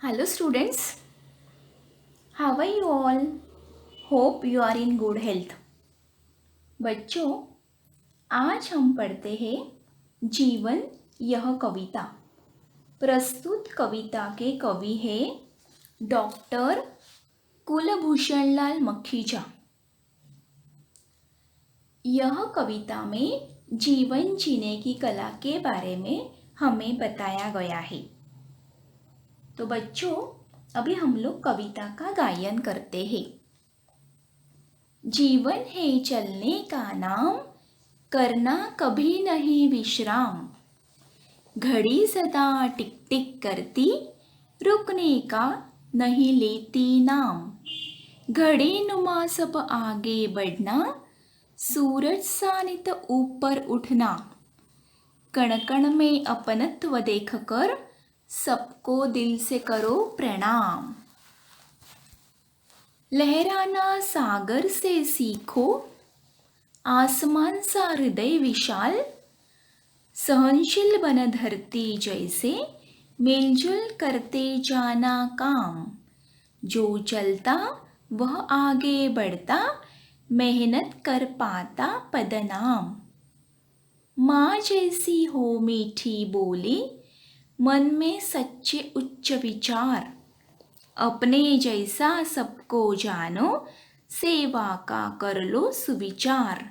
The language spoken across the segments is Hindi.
Hello students, how are you all? Hope you are in good health. बच्चों, आज हम पढ़ते हैं जीवन यह कविता। प्रस्तुत कविता के कवि हैं डॉक्टर कुलभूषण मखीजा। यह कविता में जीवन जीने की कला के बारे में हमें बताया गया है। तो बच्चों, अभी हम लोग कविता का गायन करते हैं। जीवन है चलने का नाम, करना कभी नहीं विश्राम। घड़ी सदा टिक टिक करती, रुकने का नहीं लेती नाम। घड़ी नुमा सब आगे बढ़ना, सूरज सा नित ऊपर उठना। कण कण में अपनत्व देखकर, सबको दिल से करो प्रणाम। लहराना सागर से सीखो, आसमान सा हृदय विशाल। सहनशील बन धरती जैसे, मिलजुल करते जाना काम। जो चलता वह आगे बढ़ता, मेहनत कर पाता पदनाम। माँ जैसी हो मीठी बोली, मन में सच्चे उच्च विचार। अपने जैसा सबको जानो, सेवा का कर लो सुविचार।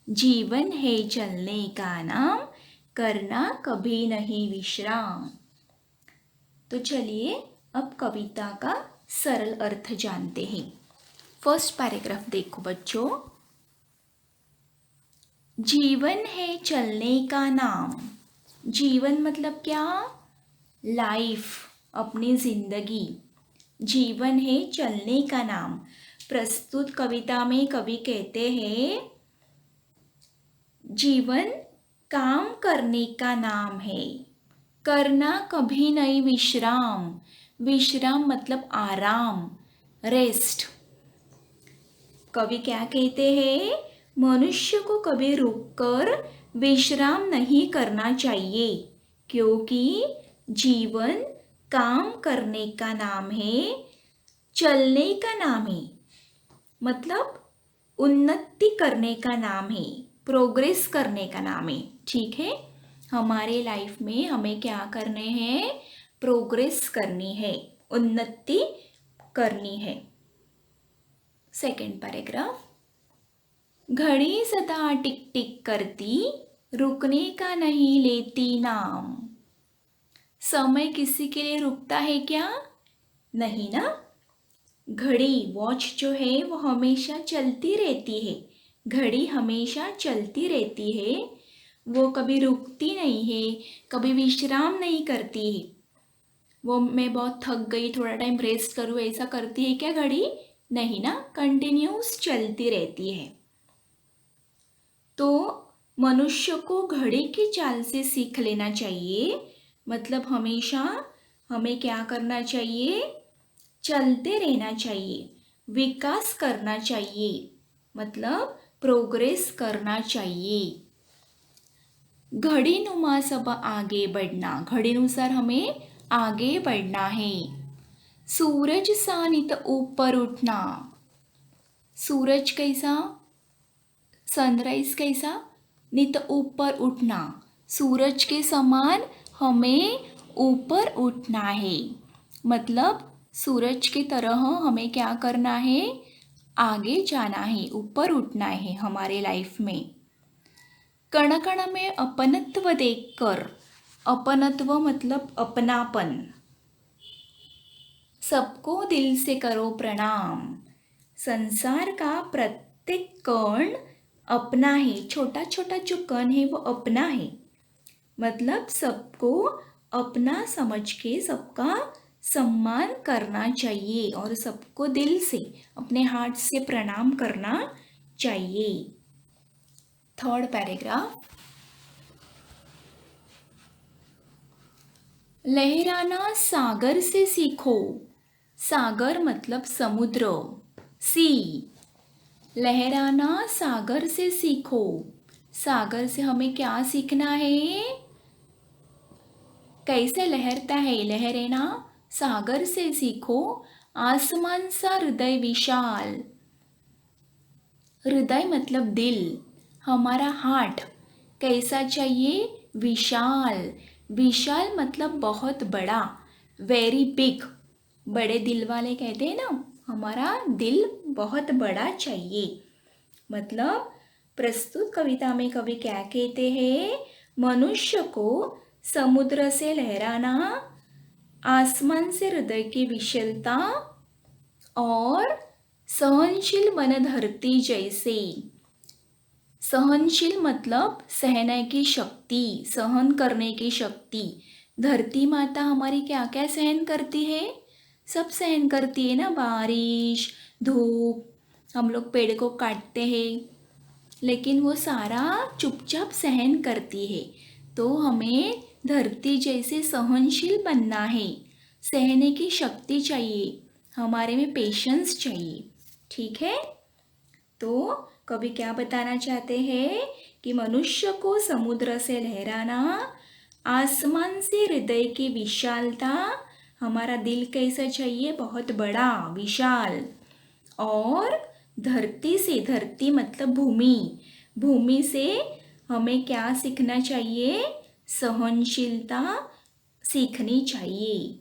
जीवन है चलने का नाम, करना कभी नहीं विश्राम। तो चलिए अब कविता का सरल अर्थ जानते हैं। फर्स्ट पैराग्राफ देखो बच्चों। जीवन है चलने का नाम। जीवन मतलब क्या? लाइफ, अपनी जिंदगी। जीवन है चलने का नाम। प्रस्तुत कविता में कवि कहते हैं जीवन काम करने का नाम है, करना कभी नहीं विश्राम। विश्राम मतलब आराम, रेस्ट। कवि क्या कहते हैं? मनुष्य को कभी रुककर विश्राम नहीं करना चाहिए, क्योंकि जीवन काम करने का नाम है, चलने का नाम है, मतलब उन्नति करने का नाम है, प्रोग्रेस करने का नाम है। ठीक है, हमारे लाइफ में हमें क्या करने हैं? प्रोग्रेस करनी है, उन्नति करनी है। Second paragraph. घड़ी सदा टिक टिक करती, रुकने का नहीं लेती नाम। समय किसी के लिए रुकता है क्या? नहीं ना। घड़ी, वॉच जो है वो हमेशा चलती रहती है। घड़ी हमेशा चलती रहती है, वो कभी रुकती नहीं है, कभी विश्राम नहीं करती है। वो मैं बहुत थक गई, थोड़ा टाइम रेस्ट करूँ, ऐसा करती है क्या घड़ी? नहीं ना, कंटिन्यूस चलती रहती है। तो मनुष्य को घड़ी की चाल से सीख लेना चाहिए, मतलब हमेशा हमें क्या करना चाहिए? चलते रहना चाहिए, विकास करना चाहिए, मतलब प्रोग्रेस करना चाहिए। घड़ी नुमा सब आगे बढ़ना, घड़ीनुसार हमें आगे बढ़ना है। सूरज सा नित ऊपर उठना। सूरज कैसा? सनराइज कैसा? नित ऊपर उठना। सूरज के समान हमें ऊपर उठना है, मतलब सूरज की तरह हमें क्या करना है? आगे जाना है, ऊपर उठना है हमारे लाइफ में। कण कण में अपनत्व देखकर, अपनत्व मतलब अपनापन। सबको दिल से करो प्रणाम। संसार का प्रत्येक कण अपना है, छोटा छोटा जो कण है वो अपना है, मतलब सबको अपना समझ के सबका सम्मान करना चाहिए और सबको दिल से, अपने हार्ट से प्रणाम करना चाहिए। Third paragraph. लहराना सागर से सीखो। सागर मतलब समुद्र, सी। लहराना सागर से सीखो। सागर से हमें क्या सीखना है? कैसे लहरता है? लहरें ना सागर से सीखो आसमान सा हृदय विशाल। हृदय मतलब दिल, हमारा हार्ट कैसा चाहिए? विशाल। विशाल मतलब बहुत बड़ा, वेरी बिग। बड़े दिल वाले कहते हैं ना, हमारा दिल बहुत बड़ा चाहिए। मतलब प्रस्तुत कविता में कवि क्या कहते हैं? मनुष्य को समुद्र से लहराना, आसमान से हृदय की विशालता और सहनशील मन धरती जैसे। सहनशील मतलब सहने की शक्ति, सहन करने की शक्ति। धरती माता हमारी क्या क्या सहन करती है? सब सहन करती है ना, बारिश, धूप। हम लोग पेड़ को काटते हैं लेकिन वो सारा चुपचाप सहन करती है। तो हमें धरती जैसे सहनशील बनना है, सहने की शक्ति चाहिए, हमारे में पेशेंस चाहिए। ठीक है? तो कवि क्या बताना चाहते हैं कि मनुष्य को समुद्र से लहराना, आसमान से हृदय की विशालता, हमारा दिल कैसा चाहिए? बहुत बड़ा, विशाल। और धरती से, धरती मतलब भूमि, भूमि से हमें क्या सीखना चाहिए? सहनशीलता सीखनी चाहिए।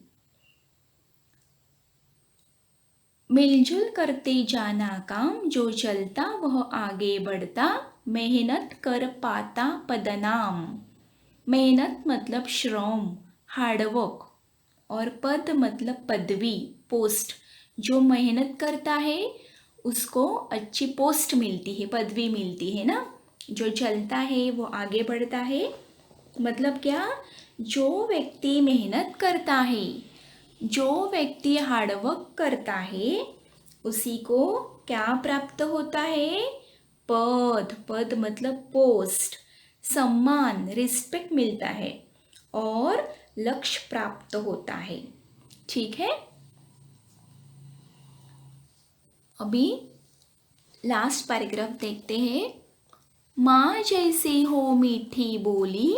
मिलजुल करते जाना काम, जो चलता वह आगे बढ़ता, मेहनत कर पाता पदनाम। मेहनत मतलब श्रम, हार्डवर्क। और पद मतलब पदवी, पोस्ट। जो मेहनत करता है उसको अच्छी पोस्ट मिलती है, पदवी मिलती है ना। जो चलता है वो आगे बढ़ता है, मतलब क्या? जो व्यक्ति मेहनत करता है, जो व्यक्ति हार्डवर्क करता है, उसी को क्या प्राप्त होता है? पद। पद मतलब पोस्ट, सम्मान, रिस्पेक्ट मिलता है और लक्ष्य प्राप्त होता है। ठीक है? अभी लास्ट पैराग्राफ देखते हैं। माँ जैसी हो मीठी बोली,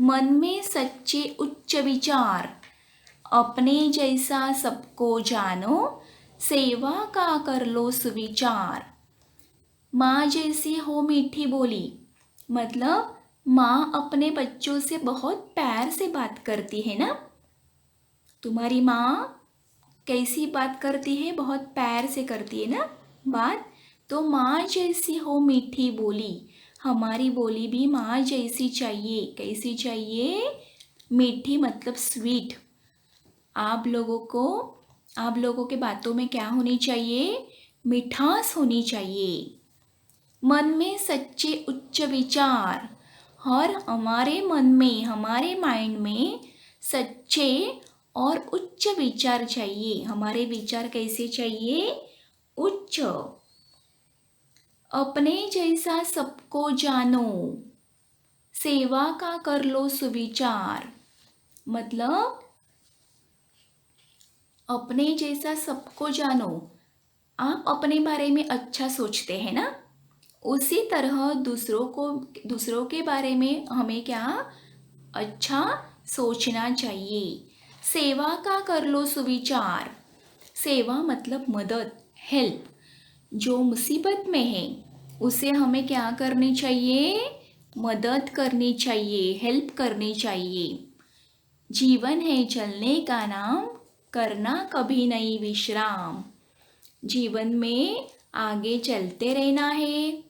मन में सच्चे उच्च विचार, अपने जैसा सबको जानो, सेवा का कर लो सुविचार। माँ जैसी हो मीठी बोली, मतलब माँ अपने बच्चों से बहुत प्यार से बात करती है ना। तुम्हारी माँ कैसी बात करती है? बहुत प्यार से करती है ना बात। तो माँ जैसी हो मीठी बोली, हमारी बोली भी माँ जैसी चाहिए। कैसी चाहिए? मीठी मतलब स्वीट। आप लोगों के बातों में क्या होनी चाहिए? मिठास होनी चाहिए। मन में सच्चे उच्च विचार, और हमारे मन में, हमारे माइंड में सच्चे और उच्च विचार चाहिए। हमारे विचार कैसे चाहिए? उच्च। अपने जैसा सबको जानो, सेवा का कर लो सुविचार। मतलब अपने जैसा सबको जानो, आप अपने बारे में अच्छा सोचते हैं ना, उसी तरह दूसरों के बारे में हमें क्या? अच्छा सोचना चाहिए। सेवा का कर लो सुविचार। सेवा मतलब मदद, हेल्प। जो मुसीबत में है उसे हमें क्या करनी चाहिए? मदद करनी चाहिए, हेल्प करनी चाहिए। जीवन है चलने का नाम, करना कभी नहीं विश्राम। जीवन में आगे चलते रहना है,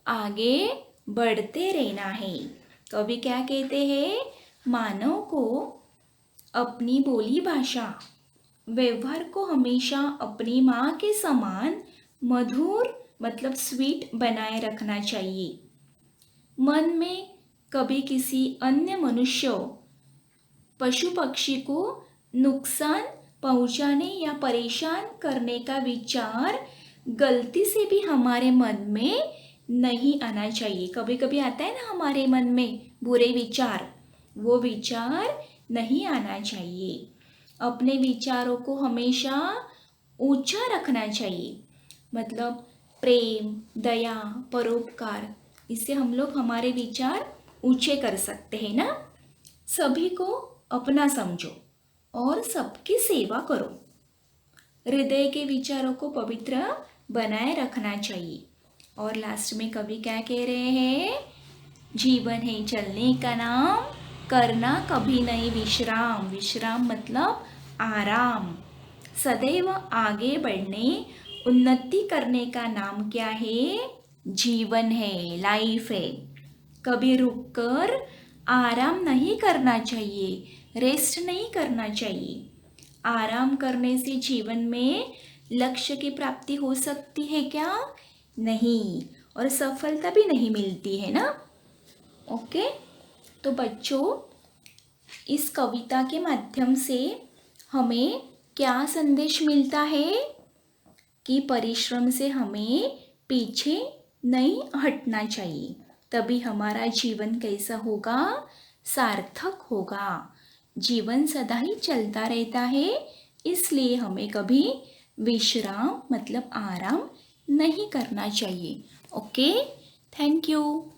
आगे बढ़ते रहना है। कवि क्या कहते हैं? मानव को अपनी बोली भाषा, व्यवहार को हमेशा अपनी माँ के समान मधुर मतलब स्वीट बनाए रखना चाहिए। मन में कभी किसी अन्य मनुष्य, पशु पक्षी को नुकसान पहुंचाने या परेशान करने का विचार गलती से भी हमारे मन में नहीं आना चाहिए। कभी कभी आता है ना हमारे मन में बुरे विचार, वो विचार नहीं आना चाहिए। अपने विचारों को हमेशा ऊंचा रखना चाहिए, मतलब प्रेम, दया, परोपकार, इससे हम लोग हमारे विचार ऊंचे कर सकते हैं ना। सभी को अपना समझो, और सबकी सेवा करो। हृदय के विचारों को पवित्र बनाए रखना चाहिए। और लास्ट में कवि क्या कह रहे हैं? जीवन है चलने का नाम, करना कभी नहीं विश्राम। विश्राम मतलब आराम। सदैव आगे बढ़ने, उन्नति करने का नाम क्या है? जीवन है, लाइफ है। कभी रुककर आराम नहीं करना चाहिए, रेस्ट नहीं करना चाहिए। आराम करने से जीवन में लक्ष्य की प्राप्ति हो सकती है क्या? नहीं, और सफलता भी नहीं मिलती है ना। ओके, तो बच्चों, इस कविता के माध्यम से हमें क्या संदेश मिलता है? कि परिश्रम से हमें पीछे नहीं हटना चाहिए, तभी हमारा जीवन कैसा होगा? सार्थक होगा। जीवन सदा ही चलता रहता है, इसलिए हमें कभी विश्राम मतलब आराम नहीं करना चाहिए। Okay, thank you.